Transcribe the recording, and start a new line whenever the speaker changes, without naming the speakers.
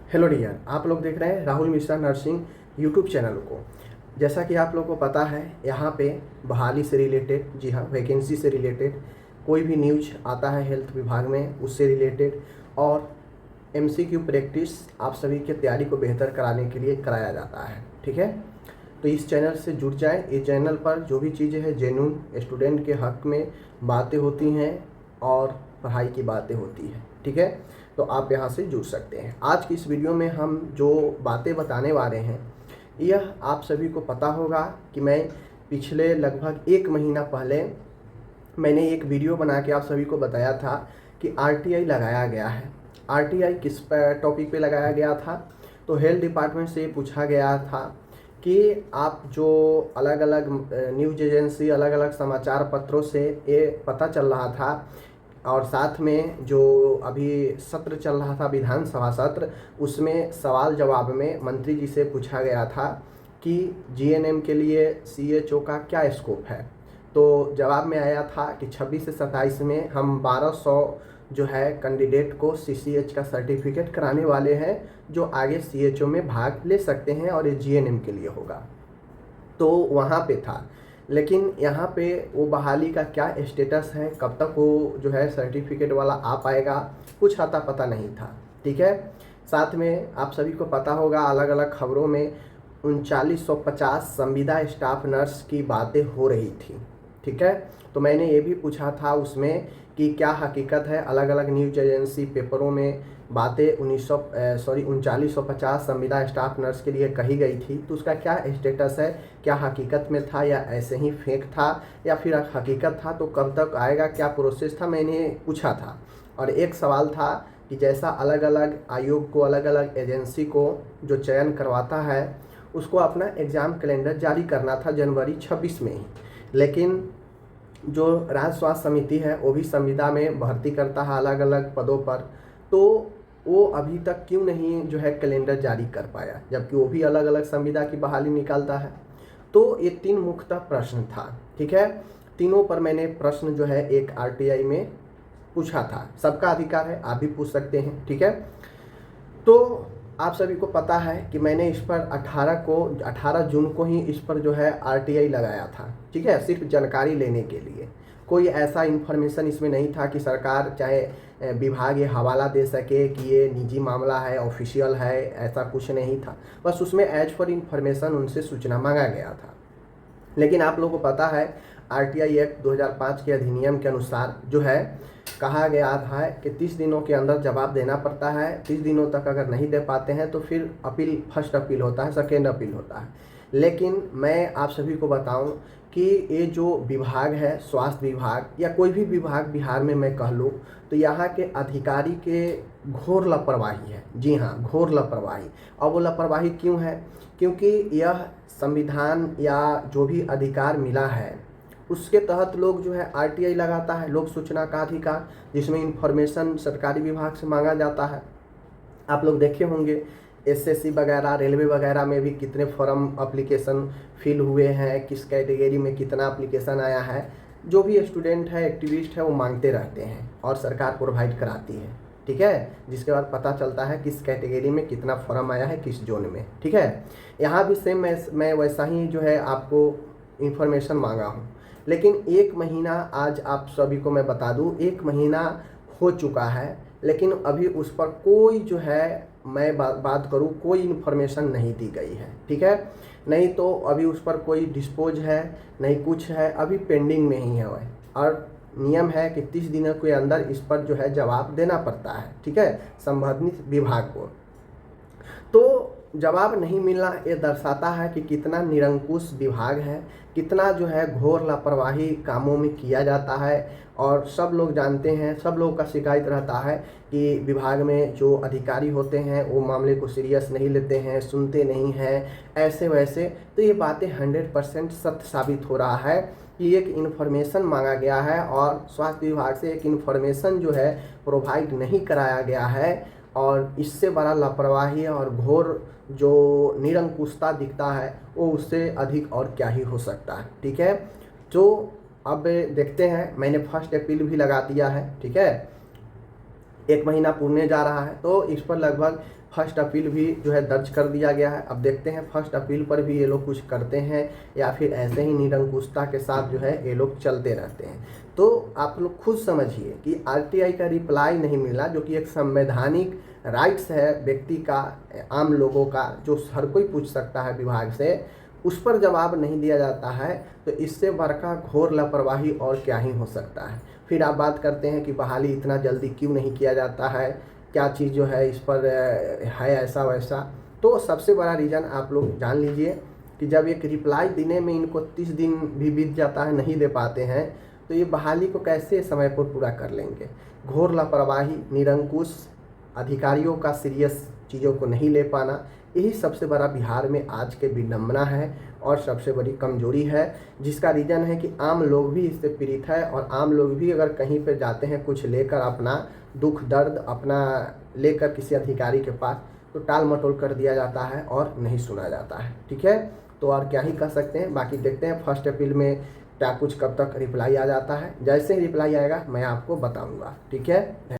Hello dear, आप लोग देख रहे हैं Rahul Mishra nursing YouTube channel को। जैसा कि आप लोगों को पता है, यहाँ पे बहाली से रिलेटेड, जी हाँ, वैकेंसी से रिलेटेड कोई भी न्यूज आता है हेल्थ विभाग में, उससे रिलेटेड और एमसीक्यू प्रैक्टिस आप सभी की तैयारी को बेहतर कराने के लिए कराया जाता है। ठीक है, तो इस चैनल से जुड़ जाएं। इस चैनल पर जो भी चीज़ें हैं जेन्युइन स्टूडेंट के हक में बातें होती हैं और पढ़ाई की बातें होती हैं। ठीक है, तो आप यहाँ से जुड़ सकते हैं। आज की इस वीडियो में हम जो बातें बताने वाले हैं, यह आप सभी को पता होगा कि मैं पिछले लगभग 1 महीना पहले मैंने एक वीडियो बना के आप सभी को बताया था कि आरटीआई लगाया गया है। आरटीआई किस टॉपिक पे लगाया गया था? तो हेल्थ डिपार्टमेंट से पूछा गया था कि आप जो अलग अलग न्यूज़ एजेंसी, अलग अलग समाचार पत्रों से ये पता चल रहा था, और साथ में जो अभी सत्र चल रहा था विधानसभा सत्र, उसमें सवाल जवाब में मंत्री जी से पूछा गया था कि जीएनएम के लिए सीएचओ का क्या स्कोप है। तो जवाब में आया था कि 26 से 27 में हम 1200 जो है कैंडिडेट को सीसीएच का सर्टिफिकेट कराने वाले हैं, जो आगे सीएचओ में भाग ले सकते हैं, और ये जीएनएम के लिए होगा। तो वहाँ पे था, लेकिन यहाँ पे वो बहाली का क्या स्टेटस है, कब तक वो जो है सर्टिफिकेट वाला आ पाएगा, कुछ आता पता नहीं था। ठीक है, साथ में आप सभी को पता होगा अलग अलग खबरों में 3950 संविदा स्टाफ नर्स की बातें हो रही थी। ठीक है, तो मैंने ये भी पूछा था उसमें कि क्या हकीकत है। अलग अलग न्यूज एजेंसी पेपरों में बातें 3950 संविदा स्टाफ नर्स के लिए कही गई थी, तो उसका क्या स्टेटस है, क्या हकीकत में था या ऐसे ही फेक था या फिर हकीकत था, तो कब तक आएगा, क्या प्रोसेस था, मैंने पूछा था। और एक सवाल था कि जैसा अलग अलग आयोग को, अलग अलग एजेंसी को जो चयन करवाता है, उसको अपना एग्ज़ाम कैलेंडर जारी करना था जनवरी 26 में ही, लेकिन जो राज्य स्वास्थ्य समिति है वो भी संविदा में भर्ती करता है अलग अलग पदों पर, तो वो अभी तक क्यों नहीं जो है कैलेंडर जारी कर पाया, जबकि वो भी अलग अलग संविदा की बहाली निकालता है। तो ये 3 मुख्य प्रश्न था। ठीक है, तीनों पर मैंने प्रश्न जो है एक आरटीआई में पूछा था। सबका अधिकार है, आप भी पूछ सकते हैं। ठीक है, तो आप सभी को पता है कि मैंने इस पर 18 जून को ही इस पर जो है आरटीआई लगाया था। ठीक है, सिर्फ जानकारी लेने के लिए, कोई ऐसा इन्फॉर्मेशन इसमें नहीं था कि सरकार चाहे विभाग ये हवाला दे सके कि ये निजी मामला है, ऑफिशियल है, ऐसा कुछ नहीं था। बस उसमें एज फॉर इन्फॉर्मेशन उनसे सूचना मांगा गया था। लेकिन आप लोगों को पता है आरटीआई एक्ट 2005 के अधिनियम के अनुसार जो है कहा गया था कि 30 दिनों के अंदर जवाब देना पड़ता है। 30 दिनों तक अगर नहीं दे पाते हैं तो फिर अपील, फर्स्ट अपील होता है, सेकेंड अपील होता है। लेकिन मैं आप सभी को बताऊं कि ये जो विभाग है, स्वास्थ्य विभाग या कोई भी विभाग बिहार में मैं कह लूँ, तो यहाँ के अधिकारी के घोर लापरवाही है। जी हाँ, घोर लापरवाही। और वो लापरवाही क्यों है? क्योंकि यह संविधान या जो भी अधिकार मिला है उसके तहत लोग जो है आरटीआई लगाता है, लोक सूचना का अधिकार, जिसमें इंफॉर्मेशन सरकारी विभाग से मांगा जाता है। आप लोग देखे होंगे एसएससी वगैरह, रेलवे वगैरह में भी कितने फॉर्म एप्लीकेशन फिल हुए हैं, किस कैटेगरी में कितना एप्लीकेशन आया है। जो भी स्टूडेंट है, एक्टिविस्ट है, वो मांगते रहते हैं और सरकार प्रोवाइड कराती है। ठीक है, जिसके बाद पता चलता है किस कैटेगरी में कितना फॉर्म आया है, किस जोन में। ठीक है, यहाँ भी सेम मैं वैसा ही जो है आपको इन्फॉर्मेशन मांगा हूँ। लेकिन 1 महीना, आज आप सभी को मैं बता दूं, 1 महीना हो चुका है, लेकिन अभी उस पर कोई जो है, मैं बात करूं, कोई इन्फॉर्मेशन नहीं दी गई है। ठीक है, नहीं तो अभी उस पर कोई डिस्पोज है, नहीं कुछ है, अभी पेंडिंग में ही है वह। और नियम है कि 30 दिनों के अंदर इस पर जो है जवाब देना पड़ता है। ठीक है, संबंधित विभाग को। तो जवाब नहीं मिलना ये दर्शाता है कि कितना निरंकुश विभाग है, कितना जो है घोर लापरवाही कामों में किया जाता है। और सब लोग जानते हैं, सब लोगों का शिकायत रहता है कि विभाग में जो अधिकारी होते हैं वो मामले को सीरियस नहीं लेते हैं, सुनते नहीं हैं, ऐसे वैसे। तो ये बातें 100% सत्य साबित हो रहा है कि एक इन्फॉर्मेशन मांगा गया है और स्वास्थ्य विभाग से एक इन्फॉर्मेशन जो है प्रोवाइड नहीं कराया गया है, और इससे बड़ा लापरवाही और घोर जो निरंकुशता दिखता है वो उससे अधिक और क्या ही हो सकता है। ठीक है, तो अब देखते हैं, मैंने फर्स्ट अपील भी लगा दिया है। ठीक है, 1 महीना पूरने जा रहा है, तो इस पर लगभग फर्स्ट अपील भी जो है दर्ज कर दिया गया है। अब देखते हैं फर्स्ट अपील पर भी ये लोग कुछ करते हैं या फिर ऐसे ही निरंकुशता के साथ जो है ये लोग चलते रहते हैं। तो आप लोग खुद समझिए कि आरटीआई का रिप्लाई नहीं मिला, जो कि एक संवैधानिक राइट्स है व्यक्ति का, आम लोगों का, जो हर कोई पूछ सकता है विभाग से, उस पर जवाब नहीं दिया जाता है, तो इससे बड़का घोर लापरवाही और क्या ही हो सकता है। फिर आप बात करते हैं कि बहाली इतना जल्दी क्यों नहीं किया जाता है, क्या चीज़ जो है इस पर है ऐसा वैसा। तो सबसे बड़ा रीज़न आप लोग जान लीजिए कि जब एक रिप्लाई देने में इनको 30 दिन भी बीत जाता है, नहीं दे पाते हैं, तो ये बहाली को कैसे समय पर पूरा कर लेंगे। घोर लापरवाही, निरंकुश, अधिकारियों का सीरियस चीज़ों को नहीं ले पाना, यही सबसे बड़ा बिहार में आज के विडंबना है और सबसे बड़ी कमजोरी है, जिसका रीज़न है कि आम लोग भी इससे पीड़ित है। और आम लोग भी अगर कहीं पे जाते हैं कुछ लेकर, अपना दुख दर्द अपना लेकर किसी अधिकारी के पास, तो टाल मटोल कर दिया जाता है और नहीं सुना जाता है। ठीक है, तो और क्या ही कर सकते हैं। बाकी देखते हैं फर्स्ट अपील में क्या कुछ कब तक रिप्लाई आ जाता है। जैसे ही रिप्लाई आएगा मैं आपको बताऊँगा। ठीक है।